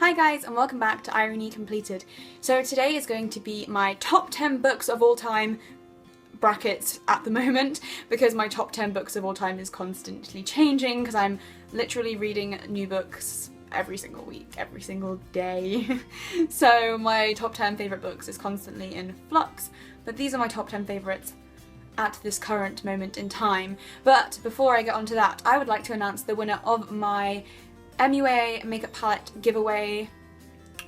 Hi guys and welcome back to Irony Completed. So today is going to be my top 10 books of all time, brackets at the moment, because my top 10 books of all time is constantly changing because I'm literally reading new books every single week, every single day. So my top 10 favourite books is constantly in flux, but these are my top 10 favourites at this current moment in time. But before I get onto that, I would like to announce the winner of my MUA makeup palette giveaway,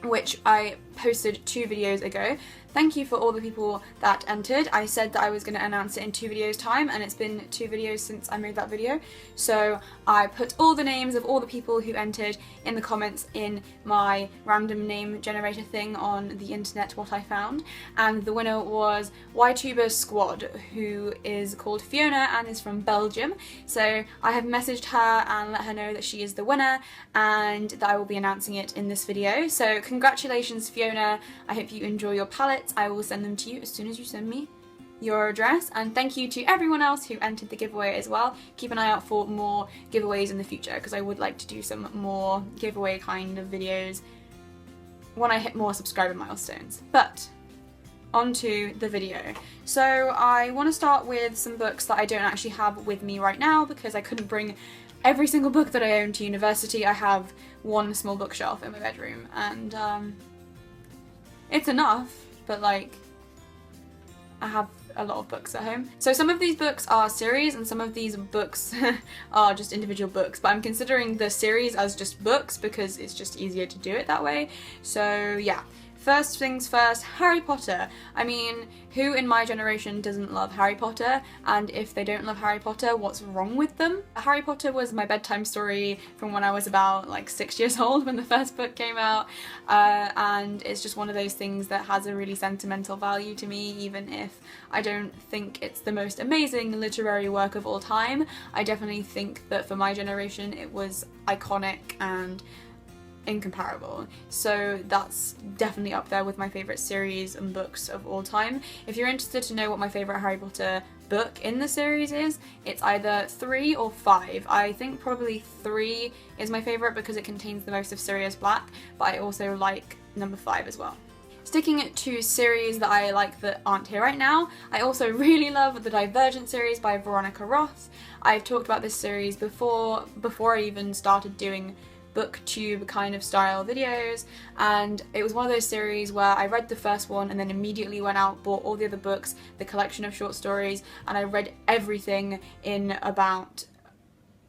which I posted 2 videos ago. Thank you for all the people that entered. I said that I was going to announce it in 2 videos time, and it's been 2 videos since I made that video. So I put all the names of all the people who entered in the comments in my random name generator thing on the internet, what I found. And the winner was YTuber Squad, who is called Fiona and is from Belgium. So I have messaged her and let her know that she is the winner and that I will be announcing it in this video. So congratulations, Fiona. I hope you enjoy your palette. I will send them to you as soon as you send me your address, and thank you to everyone else who entered the giveaway as well. Keep an eye out for more giveaways in the future because I would like to do some more giveaway kind of videos when I hit more subscriber milestones. But onto the video. So I want to start with some books that I don't actually have with me right now because I couldn't bring every single book that I own to university. I have one small bookshelf in my bedroom and it's enough, but like I have a lot of books at home. So some of these books are series and some of these books are just individual books, but I'm considering the series as just books because it's just easier to do it that way. So yeah. First things first, Harry Potter. I mean, who in my generation doesn't love Harry Potter? And if they don't love Harry Potter, what's wrong with them? Harry Potter was my bedtime story from when I was about like 6 years old when the first book came out. And it's just one of those things that has a really sentimental value to me, even if I don't think it's the most amazing literary work of all time. I definitely think that for my generation it was iconic and incomparable. So that's definitely up there with my favourite series and books of all time. If you're interested to know what my favourite Harry Potter book in the series is, it's either 3 or 5. I think probably 3 is my favourite because it contains the most of Sirius Black, but I also like number 5 as well. Sticking to series that I like that aren't here right now, I also really love the Divergent series by Veronica Roth. I've talked about this series before I even started doing booktube kind of style videos, and it was one of those series where I read the first one and then immediately went out, bought all the other books, the collection of short stories, and I read everything in about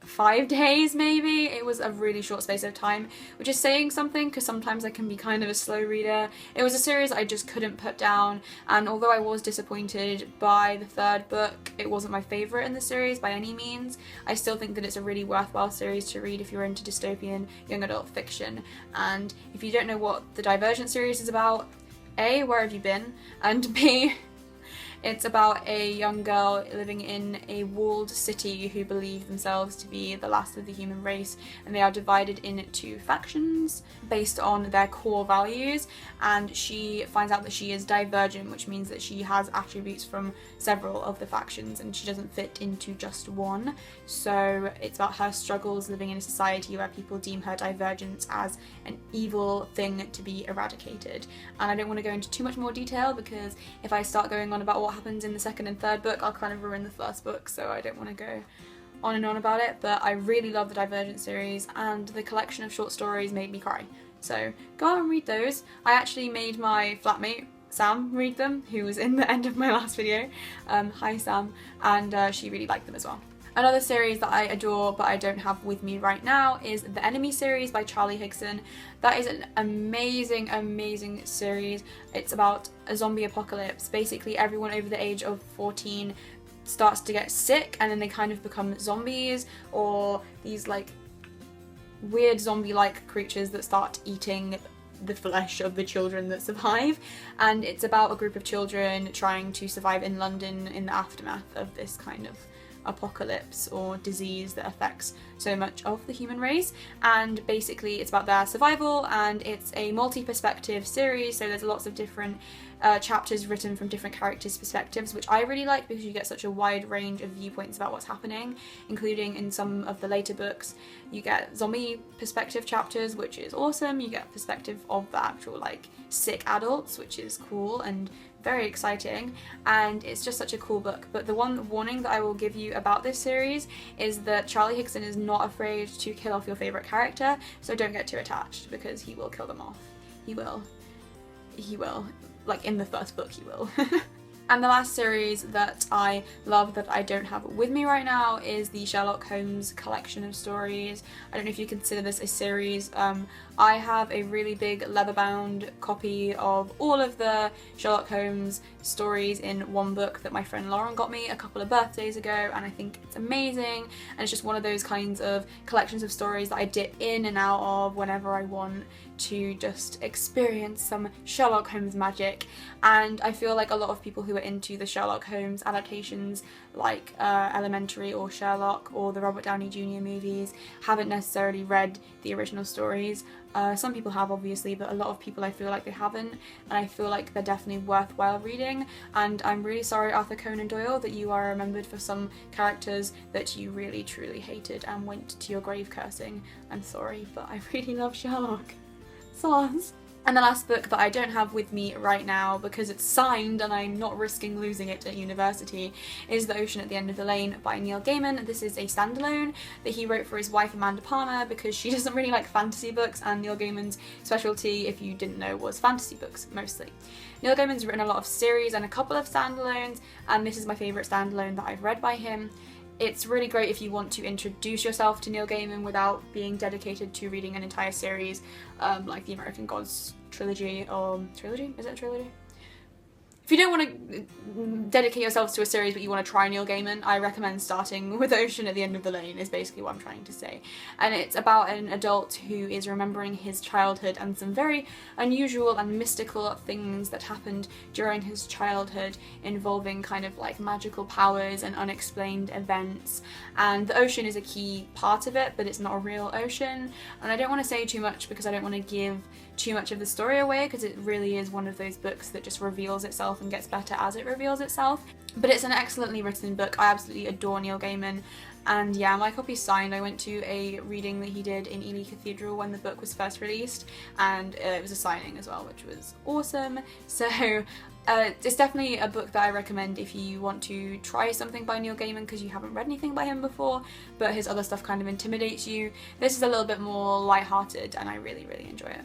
5 days maybe. It was a really short space of time, which is saying something because sometimes I can be kind of a slow reader. It was a series I just couldn't put down, and although I was disappointed by the 3rd book, it wasn't my favourite in the series by any means. I still think that it's a really worthwhile series to read if you're into dystopian young adult fiction. And if you don't know what the Divergent series is about, A, where have you been? And B, it's about a young girl living in a walled city who believe themselves to be the last of the human race, and they are divided into factions based on their core values, and she finds out that she is divergent, which means that she has attributes from several of the factions and she doesn't fit into just one. So it's about her struggles living in a society where people deem her divergence as an evil thing to be eradicated. And I don't want to go into too much more detail because if I start going on about what happens in the 2nd and 3rd book, I'll kind of ruin the 1st book, so I don't want to go on and on about it. But I really love the Divergent series, and the collection of short stories made me cry. So go out and read those. I actually made my flatmate Sam read them, who was in the end of my last video. Hi Sam, and she really liked them as well. Another series that I adore but I don't have with me right now is The Enemy series by Charlie Higson. That is an amazing, amazing series. It's about a zombie apocalypse. Basically everyone over the age of 14 starts to get sick and then they kind of become zombies, or these like weird zombie-like creatures that start eating the flesh of the children that survive. And it's about a group of children trying to survive in London in the aftermath of this kind of apocalypse or disease that affects so much of the human race, and basically it's about their survival, and it's a multi-perspective series, so there's lots of different chapters written from different characters' perspectives, which I really like because you get such a wide range of viewpoints about what's happening, including in some of the later books you get zombie perspective chapters, which is awesome. You get perspective of the actual like sick adults, which is cool and very exciting, and it's just such a cool book. But the one warning that I will give you about this series is that Charlie Higson is not afraid to kill off your favourite character, so don't get too attached because he will kill them off. He will. Like in the first book he will. And the last series that I love that I don't have with me right now is the Sherlock Holmes collection of stories. I don't know if you consider this a series. I have a really big leather-bound copy of all of the Sherlock Holmes stories in one book that my friend Lauren got me a couple of birthdays ago, and I think it's amazing, and it's just one of those kinds of collections of stories that I dip in and out of whenever I want to just experience some Sherlock Holmes magic. And I feel like a lot of people who are into the Sherlock Holmes adaptations like Elementary or Sherlock or the Robert Downey Jr. movies haven't necessarily read the original stories. Some people have obviously, but a lot of people I feel like they haven't, and I feel like they're definitely worthwhile reading. And I'm really sorry, Arthur Conan Doyle, that you are remembered for some characters that you really truly hated and went to your grave cursing. I'm sorry, but I really love Sherlock. Soz. And the last book that I don't have with me right now because it's signed and I'm not risking losing it at university is The Ocean at the End of the Lane by Neil Gaiman. This is a standalone that he wrote for his wife Amanda Palmer because she doesn't really like fantasy books, and Neil Gaiman's specialty, if you didn't know, was fantasy books mostly. Neil Gaiman's written a lot of series and a couple of standalones, and this is my favourite standalone that I've read by him. It's really great if you want to introduce yourself to Neil Gaiman without being dedicated to reading an entire series, like the American Gods trilogy, or trilogy? Is it a trilogy? If you don't want to dedicate yourselves to a series but you want to try Neil Gaiman, I recommend starting with Ocean at the End of the Lane, is basically what I'm trying to say. And it's about an adult who is remembering his childhood and some very unusual and mystical things that happened during his childhood involving kind of like magical powers and unexplained events. And the ocean is a key part of it, but it's not a real ocean. And I don't want to say too much because I don't want to give too much of the story away, because it really is one of those books that just reveals itself and gets better as it reveals itself. But it's an excellently written book. I absolutely adore Neil Gaiman, and yeah, my copy's signed. I went to a reading that he did in Ely Cathedral when the book was first released, and it was a signing as well, which was awesome. So it's definitely a book that I recommend if you want to try something by Neil Gaiman because you haven't read anything by him before, but his other stuff kind of intimidates you. This is a little bit more lighthearted and I really, really enjoy it.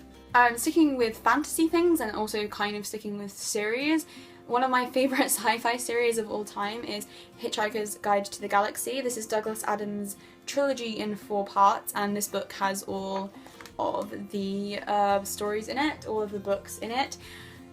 Sticking with fantasy things and also kind of sticking with series, one of my favourite sci-fi series of all time is Hitchhiker's Guide to the Galaxy. This is Douglas Adams' trilogy in 4 parts, and this book has all of the stories in it, all of the books in it.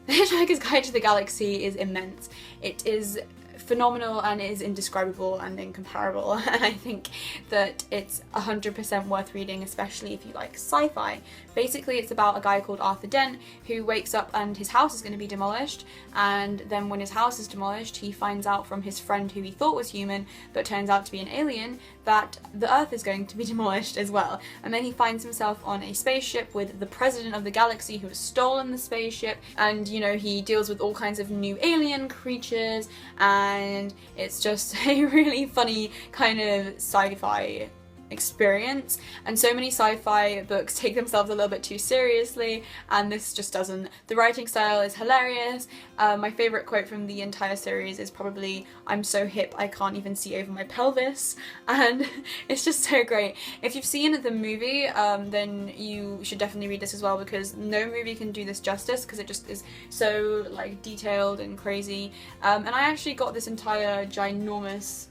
The Hitchhiker's Guide to the Galaxy is immense. It is phenomenal and is indescribable and incomparable, and I think that it's 100% worth reading, especially if you like sci-fi. Basically it's about a guy called Arthur Dent who wakes up and his house is going to be demolished, and then when his house is demolished he finds out from his friend who he thought was human but turns out to be an alien that the Earth is going to be demolished as well. And then he finds himself on a spaceship with the president of the galaxy who has stolen the spaceship, and you know, he deals with all kinds of new alien creatures, and it's just a really funny kind of sci-fi experience. And so many sci-fi books take themselves a little bit too seriously, and this just doesn't. The writing style is hilarious. My favourite quote from the entire series is probably, "I'm so hip I can't even see over my pelvis," and it's just so great. If you've seen the movie, then you should definitely read this as well, because no movie can do this justice, because it just is so like detailed and crazy. And I actually got this entire ginormous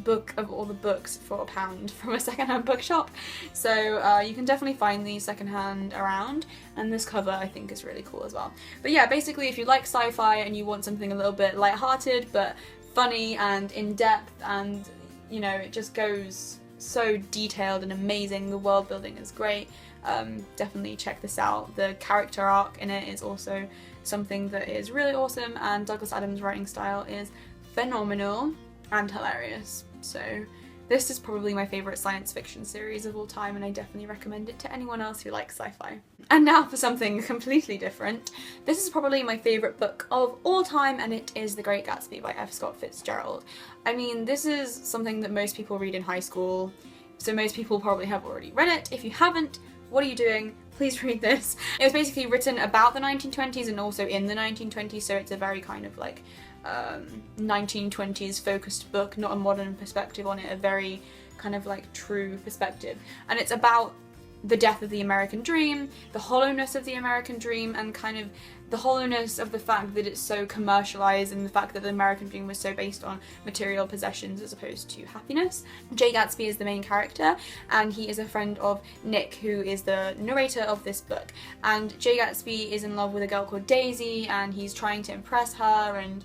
book of all the books for £1 from a secondhand bookshop, so you can definitely find these secondhand around, and this cover I think is really cool as well. But yeah, basically if you like sci-fi and you want something a little bit light-hearted but funny and in-depth, and you know, it just goes so detailed and amazing, the world building is great, definitely check this out. The character arc in it is also something that is really awesome, and Douglas Adams' writing style is phenomenal. and hilarious. So this is probably my favourite science fiction series of all time, and I definitely recommend it to anyone else who likes sci-fi. And now for something completely different. This is probably my favourite book of all time, and it is The Great Gatsby by F. Scott Fitzgerald. I mean, this is something that most people read in high school, so most people probably have already read it. If you haven't, what are you doing? Please read this. It was basically written about the 1920s and also in the 1920s, so it's a very kind of like 1920s focused book, not a modern perspective on it, a very kind of like true perspective. And it's about the death of the American dream, the hollowness of the American dream, and kind of the hollowness of the fact that it's so commercialized and the fact that the American dream was so based on material possessions as opposed to happiness. Jay Gatsby is the main character, and he is a friend of Nick, who is the narrator of this book. And Jay Gatsby is in love with a girl called Daisy, and he's trying to impress her, and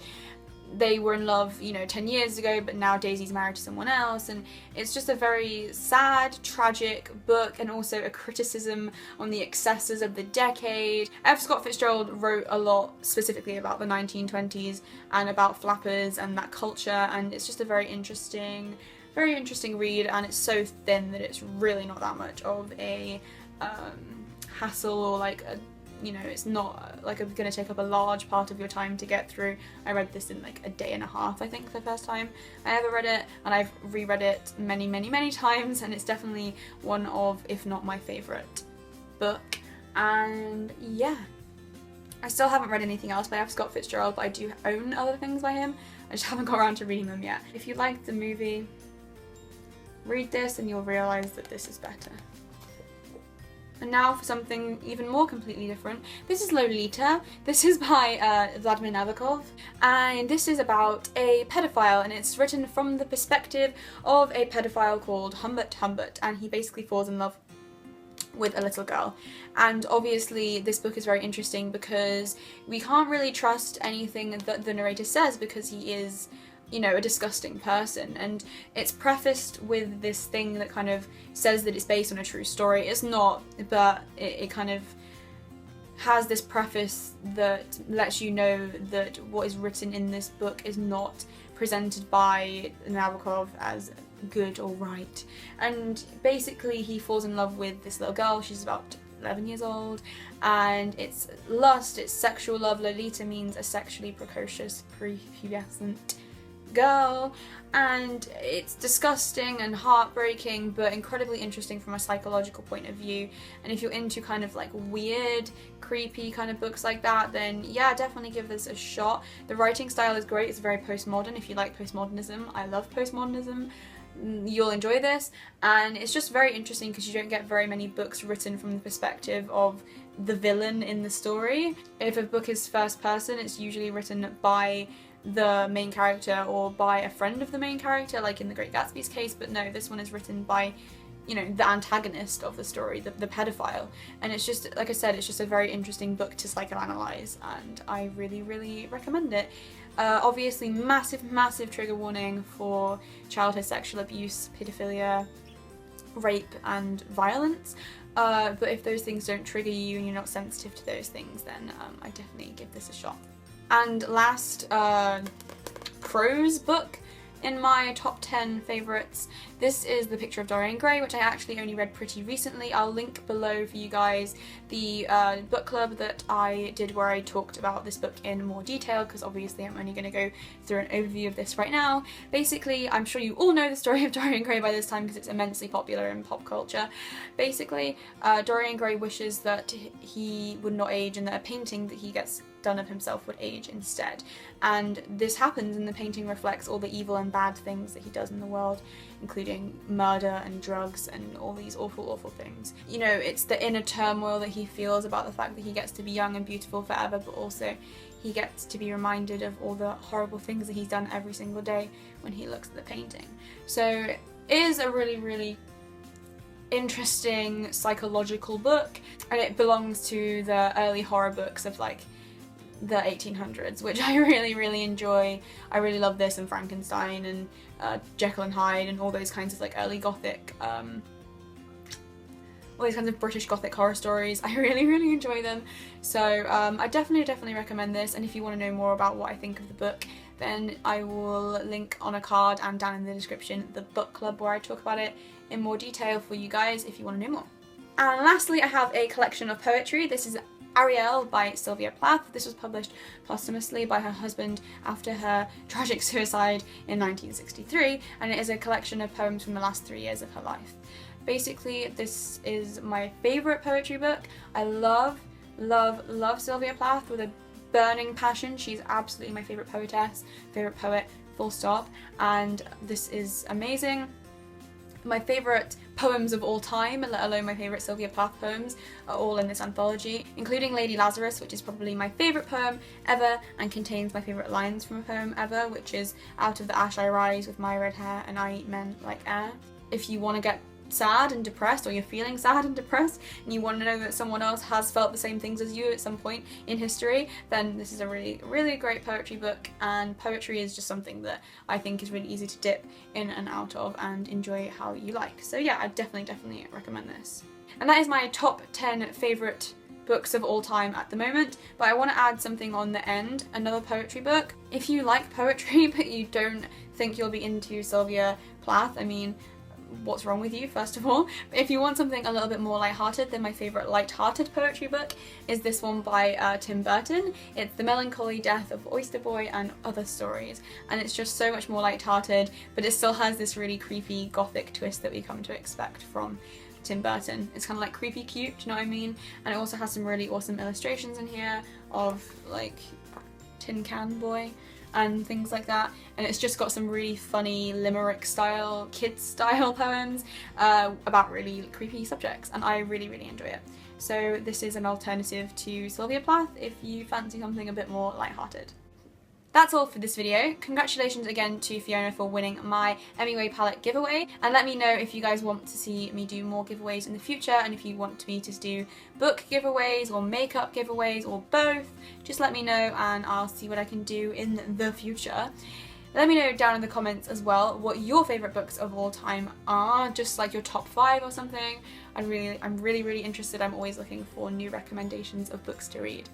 they were in love, you know, 10 years ago, but now Daisy's married to someone else, and it's just a very sad, tragic book, and also a criticism on the excesses of the decade. F. Scott Fitzgerald wrote a lot specifically about the 1920s and about flappers and that culture, and it's just a very interesting read, and it's so thin that it's really not that much of a hassle, or like a, you know, it's not like it's going to take up a large part of your time to get through. I read this in like a day and a half, I think, the first time I ever read it, and I've reread it many times, and it's definitely one of, if not my favourite book. And yeah, I still haven't read anything else by F. Scott Fitzgerald, but I do own other things by him. I just haven't got around to reading them yet. If you liked the movie, read this and you'll realise that this is better. And now for something even more completely different. This is Lolita. This is by Vladimir Nabokov, and this is about a pedophile, and it's written from the perspective of a pedophile called Humbert, and he basically falls in love with a little girl. And obviously this book is very interesting because we can't really trust anything that the narrator says, because he is, you know, a disgusting person, and it's prefaced with this thing that kind of says that it's based on a true story. It's not, but it kind of has this preface that lets you know that what is written in this book is not presented by Nabokov as good or right. And basically he falls in love with this little girl. She's about 11 years old, and it's lust, it's sexual love. Lolita means a sexually precocious, prepubescent girl, and it's disgusting and heartbreaking, but incredibly interesting from a psychological point of view. And if you're into kind of like weird, creepy kind of books like that, then yeah, definitely give this a shot. The writing style is great. It's very postmodern. If you like postmodernism, I love postmodernism, you'll enjoy this. And it's just very interesting because you don't get very many books written from the perspective of the villain in the story. If a book is first person, it's usually written by the main character or by a friend of the main character, like in The Great Gatsby's case, but no, this one is written by, you know, the antagonist of the story, the pedophile. And it's just, like I said, it's just a very interesting book to psychoanalyze, and I really recommend it. Obviously massive trigger warning for childhood sexual abuse, pedophilia, rape and violence, but if those things don't trigger you and you're not sensitive to those things, then I definitely give this a shot. And last prose book in my top 10 favourites, this is The Picture of Dorian Gray, which I actually only read pretty recently. I'll link below for you guys the book club that I did where I talked about this book in more detail, because obviously I'm only going to go through an overview of this right now. Basically, I'm sure you all know the story of Dorian Gray by this time because it's immensely popular in pop culture. Basically, Dorian Gray wishes that he would not age and that a painting that he gets done of himself would age instead. And this happens, and the painting reflects all the evil and bad things that he does in the world, including murder and drugs and all these awful things. You know, it's the inner turmoil that he feels about the fact that he gets to be young and beautiful forever, but also he gets to be reminded of all the horrible things that he's done every single day when he looks at the painting. So it is a really interesting psychological book, and it belongs to the early horror books of like the 1800s, which I really enjoy. I really love this and Frankenstein and Jekyll and Hyde and all those kinds of like early gothic, all these kinds of British gothic horror stories. I really enjoy them. So I definitely recommend this, and if you want to know more about what I think of the book, then I will link on a card and down in the description the book club where I talk about it in more detail for you guys if you want to know more. And lastly, I have a collection of poetry. This is Ariel by Sylvia Plath. This was published posthumously by her husband after her tragic suicide in 1963, and it is a collection of poems from the last 3 years of her life. Basically, this is my favourite poetry book. I love Sylvia Plath with a burning passion. She's absolutely my favourite poetess, favourite poet, full stop, and this is amazing. My favourite poems of all time, let alone my favourite Sylvia Plath poems, are all in this anthology, including Lady Lazarus, which is probably my favourite poem ever and contains my favourite lines from a poem ever, which is "Out of the ash I rise with my red hair and I eat men like air." If you want to get sad and depressed, or you're feeling sad and depressed and you want to know that someone else has felt the same things as you at some point in history, then this is a really great poetry book. And poetry is just something that I think is really easy to dip in and out of and enjoy how you like. So yeah, I definitely recommend this. And that is my top 10 favourite books of all time at the moment, but I want to add something on the end, another poetry book. If you like poetry but you don't think you'll be into Sylvia Plath, I mean, what's wrong with you, first of all? But if you want something a little bit more lighthearted, then my favourite lighthearted poetry book is this one by Tim Burton. It's The Melancholy Death of Oyster Boy and Other Stories, and it's just so much more lighthearted, but it still has this really creepy gothic twist that we come to expect from Tim Burton. It's kind of like creepy cute, do you know what I mean? And it also has some really awesome illustrations in here of like Tin Can Boy and things like that, and it's just got some really funny limerick style, kids style poems about really creepy subjects, and I really enjoy it. So this is an alternative to Sylvia Plath if you fancy something a bit more lighthearted. That's all for this video. Congratulations again to Fiona for winning my Emmyway palette giveaway, and let me know if you guys want to see me do more giveaways in the future, and if you want me to do book giveaways or makeup giveaways or both, just let me know and I'll see what I can do in the future. Let me know down in the comments as well what your favourite books of all time are, just like your top 5 or something. I'm really interested. I'm always looking for new recommendations of books to read.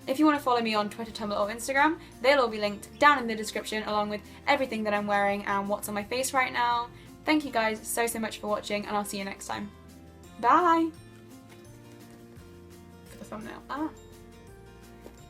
If you want to follow me on Twitter, Tumblr or Instagram, they'll all be linked down in the description, along with everything that I'm wearing and what's on my face right now. Thank you guys so much for watching, and I'll see you next time. Bye! For the thumbnail.